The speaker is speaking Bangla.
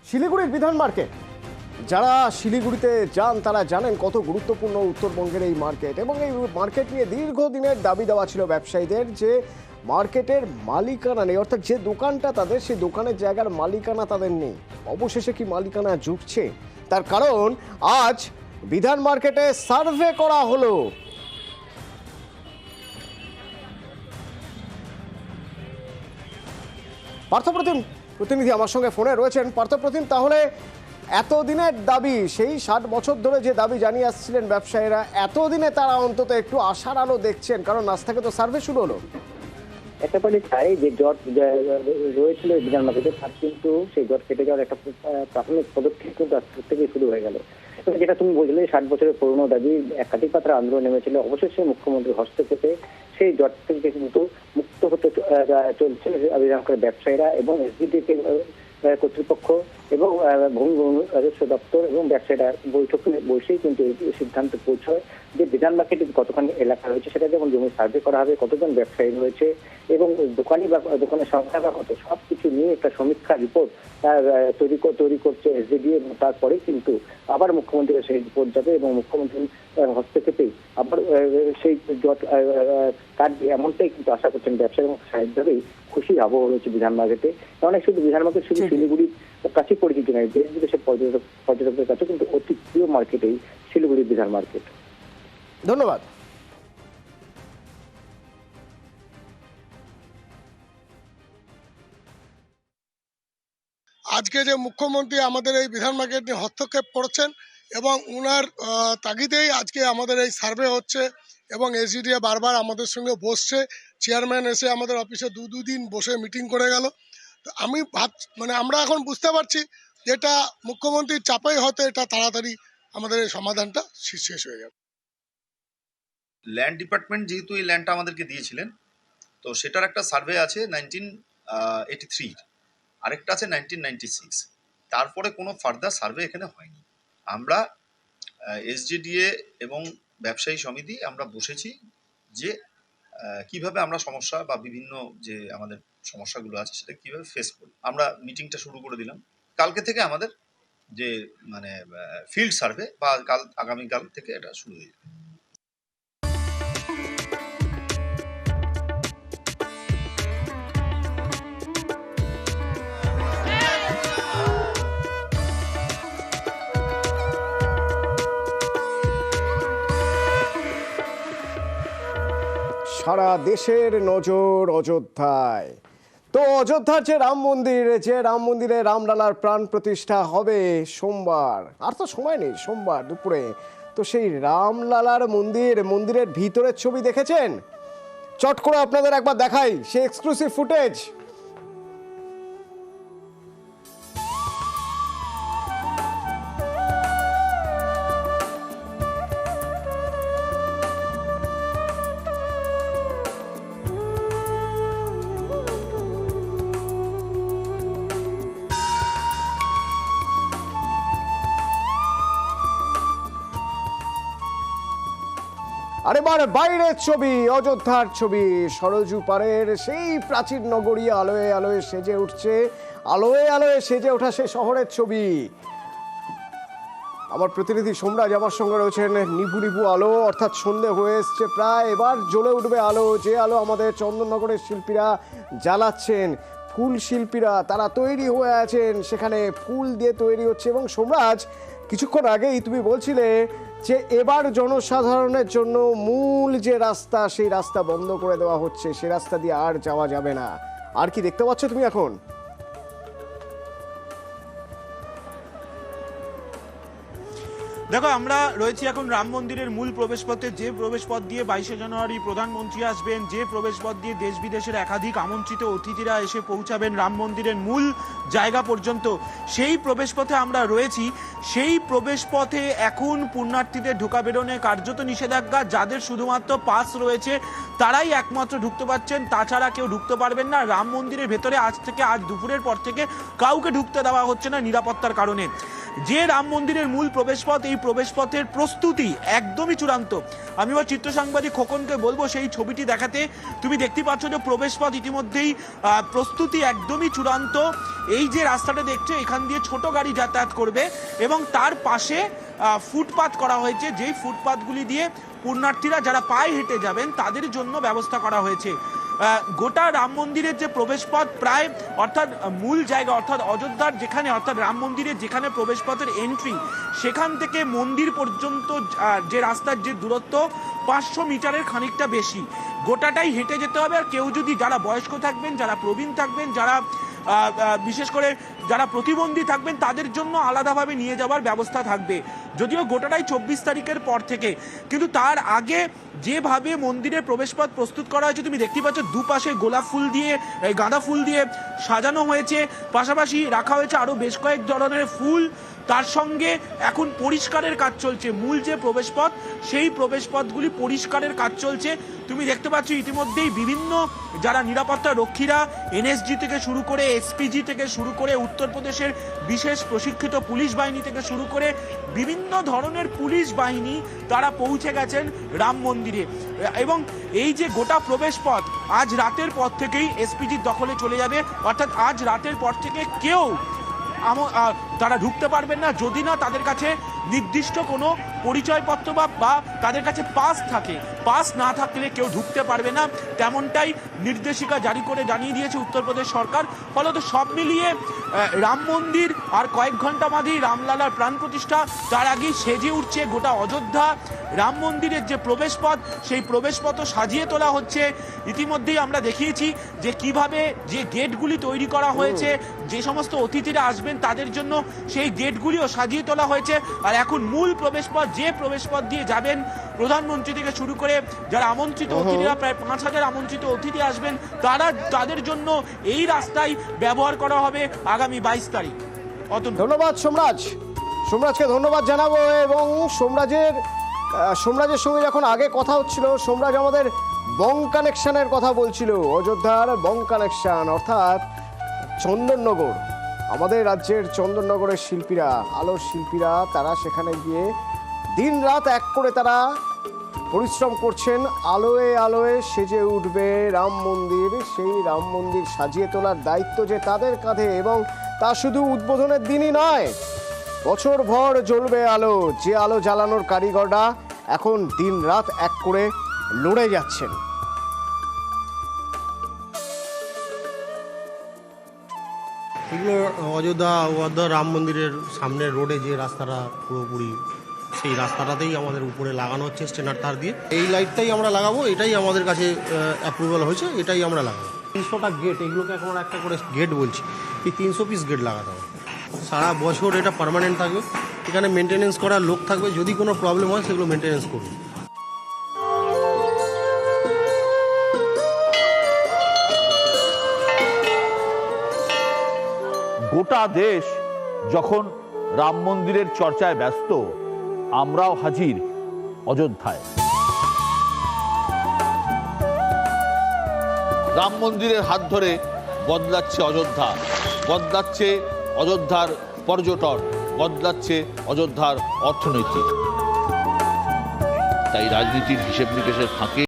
শিলিগুড়ির বিধান মার্কেট, যারা শিলিগুড়িতে যান তারা জানেন কত গুরুত্বপূর্ণ উত্তরবঙ্গের এই মার্কেট। এবং এই মার্কেট নিয়ে দীর্ঘদিনের দাবি দেওয়া ছিল ব্যবসায়ীদের যে মার্কেটের মালিকানা নেই, অর্থাৎ যে দোকানটা তাদের, সেই দোকানের জায়গার মালিকানা তাদের নেই। অবশেষে কি মালিকানা জুটছে? তার কারণ আজ বিধান মার্কেটে সার্ভে করা হলো। পার্থপ্রতিম প্রতিনিধি আমার সঙ্গে ফোনে রয়েছেন। পার্থপ্রতিম, তাহলে এতদিনের দাবি, সেই 60 বছর ধরে যে দাবি জানিয়ে আসছিলেন ব্যবসায়ীরা, এতদিনে তারা অন্তত একটু আশার আলো দেখছেন, কারণ আজ থেকে তো সার্ভে শুরু হলো। একেবারে তাই, যে জট রয়েছিল বিধান মার্কেটে তার কিন্তু সেই জট কেটে যাওয়ার একটা প্রাথমিক পদক্ষেপ কিন্তু আজ থেকে শুরু হয়ে গেল। যেটা তুমি বললে 60 বছরের পুরনো দাবি, একাধিক পাত্র আন্দোলন নেমেছিল, অবশেষে মুখ্যমন্ত্রীর হস্তক্ষেপে সেই জট থেকে কিন্তু মুক্ত হতে চলছে বিধান মার্কেটের ব্যবসায়ীরা এবং এসডিডি কর্তৃপক্ষ এবং ভূমি রাজস্ব দপ্তর এবং ব্যবসায়ীরা বৈঠকে বসেই কিন্তু এই সিদ্ধান্তে পৌঁছয় যে বিধান মার্কেটে কতখানি এলাকা রয়েছে, সেটা যেমন জমি সার্ভে করা হবে, কতজন ব্যবসায়ী রয়েছে এবং দোকানি বা দোকানের সংখ্যা বা কত, সবকিছু নিয়ে একটা সমীক্ষা রিপোর্ট তৈরি করছে এসডিডি। এবং তারপরে কিন্তু আবার মুখ্যমন্ত্রীর সেই রিপোর্ট যাবে এবং মুখ্যমন্ত্রীর হস্তক্ষেপেই আবার সেই কাজ, এমনটাই কিন্তু আশা করছেন ব্যবসায়ী এবং স্বাভাবিকভাবেই খুশি আবহাওয়া রয়েছে বিধান মার্কেটে। কারণ শুধু বিধান মার্কেট শুধু শিলিগুড়ির কাছে পরিচিত নয়, দেশ বিদেশের পর্যটকদের কাছে কিন্তু অতি প্রিয় মার্কেট এই শিলিগুড়ির বিধান মার্কেট। ধন্যবাদ। আজকে যে মুখ্যমন্ত্রী আমাদের এই বিধান মার্কেট নিয়ে হস্তক্ষেপ করেছেন এবং উনার তাগিদেই আজকে আমাদের এই সার্ভে হচ্ছে এবং এসডিডিএ বারবার আমাদের সঙ্গে বসছে। চেয়ারম্যান এসে আমাদের অফিসে দুদিন বসে মিটিং করে গেল। তো আমি আমরা এখন বুঝতে পারছি যেটা মুখ্যমন্ত্রীর চাপেই হয়তো এটা তাড়াতাড়ি আমাদের এই সমাধানটা শেষ হয়ে যাবে। ল্যান্ড ডিপার্টমেন্ট যেহেতু এই ল্যান্ডটা আমাদেরকে দিয়েছিলেন, তো সেটার একটা সার্ভে আছে 1983, আরেকটা আছে 1996। তারপরে কোনো ফার্দার সার্ভে এখানে হয়নি। আমরা এসডিডিএ এবং ব্যবসায়ী সমিতি আমরা বসেছি যে কিভাবে আমরা সমস্যা বা বিভিন্ন যে আমাদের সমস্যাগুলো আছে সেটা কিভাবে ফেস করি। আমরা মিটিংটা শুরু করে দিলাম। কালকে থেকে আমাদের যে ফিল্ড সার্ভে বা আগামীকাল থেকে এটা শুরু হয়ে যাবে। সারা দেশের নজর অযোধ্যায়। তো অযোধ্যার যে রাম মন্দিরে রামলালার প্রাণ প্রতিষ্ঠা হবে সোমবার, আর তো সময় নেই, সোমবার দুপুরে। তো সেই রামলালার মন্দিরের ভিতরের ছবি দেখেছেন? চট করে আপনাদের একবার দেখাই সেই এক্সক্লুসিভ ফুটেজ। আর এবার বাইরের ছবি, অযোধ্যার ছবি। সরজু পারের সেই প্রাচীন নগরী আলোয় আলোয় সেজে উঠছে, আলোয় সেজে ওঠা সে শহরের ছবি। আমার প্রতিনিধি সোমরাজ আমার সঙ্গে রয়েছেন। নিভু আলো, অর্থাৎ সন্ধে হয়ে এসছে প্রায়, এবার জ্বলে উঠবে আলো। যে আলো আমাদের চন্দননগরের শিল্পীরা জ্বালাচ্ছেন, ফুল শিল্পীরা তারা তৈরি হয়ে আছেন, সেখানে ফুল দিয়ে তৈরি হচ্ছে। এবং সোমরাজ, কিছুক্ষণ আগেই তুমি বলছিলে যে এবার জনসাধারণের জন্য মূল যে রাস্তা, সেই রাস্তা বন্ধ করে দেওয়া হচ্ছে, সেই রাস্তা দিয়ে আর যাওয়া যাবে না। আর কি দেখতে পাচ্ছ তুমি এখন? দেখো, আমরা রয়েছি এখন রাম মন্দিরের মূল প্রবেশপথে, যে প্রবেশপথ দিয়ে 22শে জানুয়ারি প্রধানমন্ত্রী আসবেন, যে প্রবেশপথ দিয়ে দেশ বিদেশের একাধিক আমন্ত্রিত অতিথিরা এসে পৌঁছাবেন রাম মন্দিরের মূল জায়গা পর্যন্ত, সেই প্রবেশপথে আমরা রয়েছি। সেই প্রবেশপথে এখন পুণ্যার্থীদের ঢোকা বেরোনে কার্যত নিষেধাজ্ঞা। যাদের শুধুমাত্র পাস রয়েছে তারাই একমাত্র ঢুকতে পারছেন, তাছাড়া কেউ ঢুকতে পারবেন না। রাম মন্দিরের ভেতরে আজ দুপুরের পর থেকে কাউকে ঢুকতে দেওয়া হচ্ছে না নিরাপত্তার কারণে। যে রাম মন্দিরের মূল প্রবেশপথ, এই প্রবেশপথের প্রস্তুতি একদমই চূড়ান্ত। আমি আমার চিত্র সাংবাদিক খোকনকে বলবো সেই ছবিটি দেখাতে। তুমি দেখতে পাচ্ছ যে প্রবেশপথ ইতিমধ্যেই প্রস্তুতি একদমই চূড়ান্ত। এই যে রাস্তাটা দেখছো, এখান দিয়ে ছোট গাড়ি যাতায়াত করবে এবং তার পাশে ফুটপাত করা হয়েছে, যেই ফুটপাতগুলি দিয়ে পুণ্যার্থীরা যারা পায়ে হেঁটে যাবেন তাদের জন্য ব্যবস্থা করা হয়েছে। গোটা রাম মন্দিরের যে প্রবেশপথ প্রায় অর্থাৎ মূল জায়গা অর্থাৎ অযোধ্যার যেখানে অর্থাৎ রাম মন্দিরের যেখানে প্রবেশপথের এন্ট্রি, সেখান থেকে মন্দির পর্যন্ত যে রাস্তার যে দূরত্ব 500 মিটারের খানিকটা বেশি। গোটাটাই হেঁটে যেতে হবে। আর কেউ যদি যারা বয়স্ক থাকবেন, যারা প্রবীণ থাকবেন, যারা বিশেষ করে যারা প্রতিবন্ধী থাকবেন, তাদের জন্য আলাদাভাবে নিয়ে যাওয়ার ব্যবস্থা থাকবে। যদিও গোটাটাই 24 তারিখের পর থেকে, কিন্তু তার আগে যেভাবে মন্দিরের প্রবেশপথ প্রস্তুত করা হয়েছে তুমি দেখতে পাচ্ছ, দুপাশে গোলাপ ফুল দিয়ে গাঁদা ফুল দিয়ে সাজানো হয়েছে, পাশাপাশি রাখা হয়েছে আরো বেশ কয়েক ধরনের ফুল। তার সঙ্গে এখন পরিষ্কারের কাজ চলছে। মূল যে প্রবেশপথ, সেই প্রবেশপথগুলি পরিষ্কারের কাজ চলছে। তুমি দেখতে পাচ্ছ ইতিমধ্যেই বিভিন্ন যারা নিরাপত্তা রক্ষীরা, এনএসজি থেকে শুরু করে এসপিজি থেকে শুরু করে উত্তরপ্রদেশের বিশেষ প্রশিক্ষিত পুলিশ বাহিনী থেকে শুরু করে বিভিন্ন ধরনের পুলিশ বাহিনী তারা পৌঁছে গেছেন রাম মন্দিরে। এবং এই যে গোটা প্রবেশপথ আজ রাতের পর থেকেই এসপিজির দখলে চলে যাবে। অর্থাৎ আজ রাতের পর থেকে কেউ তারা ঢুকতে পারবেন না যদি না তাদের কাছে নির্দিষ্ট কোনো পরিচয়পত্র বা তাদের কাছে পাস থাকে। পাস না থাকলে কেউ ঢুকতে পারবে না, তেমনটাই নির্দেশিকা জারি করে জানিয়ে দিয়েছে উত্তরপ্রদেশ সরকার। ফলত সব মিলিয়ে রাম মন্দির আর কয়েক ঘন্টা বাদেই রামলালার প্রাণ প্রতিষ্ঠা, তার আগেই সেজে উঠছে গোটা অযোধ্যা। রাম মন্দিরের যে প্রবেশপথ, সেই প্রবেশপথও সাজিয়ে তোলা হচ্ছে। ইতিমধ্যেই আমরা দেখিয়েছি যে কিভাবে যে গেটগুলি তৈরি করা হয়েছে, যে সমস্ত অতিথিরা আসবেন তাদের জন্য সেই গেটগুলিও সাজিয়ে তোলা হয়েছে। আর এখন মূল প্রবেশপথ, যে প্রবেশপথ দিয়ে যাবেন প্রধানমন্ত্রী থেকে শুরু করে যারা আমন্ত্রিত অতিথিরা, প্রায় 5000 আমন্ত্রিত অতিথি আসবেন, তাদের জন্য এই রাস্তায় ব্যবহার করা হবে আগামী 22 তারিখ। ধন্যবাদ সোমরাজকে ধন্যবাদ জানাবো। এবং সোমরাজের সঙ্গে যখন আগে কথা হচ্ছিল, সোমরাজ আমাদের বং কানেকশনের কথা বলছিল। অযোধ্যার বং কানেকশন অর্থাৎ চন্দননগর, আমাদের রাজ্যের চন্দননগরের শিল্পীরা, আলোর শিল্পীরা, তারা সেখানে গিয়ে দিন রাত এক করে তারা পরিশ্রম করছেন। আলোয় আলোয় সেজে উঠবে রাম মন্দির। সেই রাম মন্দির সাজিয়ে তোলার দায়িত্ব যে তাদের কাঁধে, এবং তা শুধু উদ্বোধনের দিনই নয়, বছরভর জ্বলবে আলো। যে আলো জ্বালানোর কারিগররা এখন দিন রাত এক করে লড়ে যাচ্ছেন। এগুলো অযোধ্যা রাম মন্দিরের সামনের রোডে যে রাস্তাটা পুরোপুরি, সেই রাস্তাটাতেই আমাদের উপরে লাগানো হচ্ছে স্টেনার তার দিয়ে। এই লাইটটাই আমরা লাগাবো, এটাই আমাদের কাছে অ্যাপ্রুভাল হয়েছে, এটাই আমরা লাগাবো। 300টা গেট, এগুলোকে এখন একটা করে গেট বলছি, এই 300 পিস গেট লাগাতে হবে। সারা বছর এটা পার্মানেন্ট থাকবে, এখানে মেনটেনেন্স করার লোক থাকবে, যদি কোনো প্রবলেম হয় সেগুলো মেনটেনেন্স করবে। গোটা দেশ যখন রাম মন্দিরের চর্চায় ব্যস্ত, আমরাও হাজির অযোধ্যায়। রাম মন্দিরের হাত ধরে বদলাচ্ছে অযোধ্যা, বদলাচ্ছে অযোধ্যার পর্যটন, বদলাচ্ছে অযোধ্যার অর্থনীতি। তাই রাজনীতির হিসেব নিকেশের ফাঁকে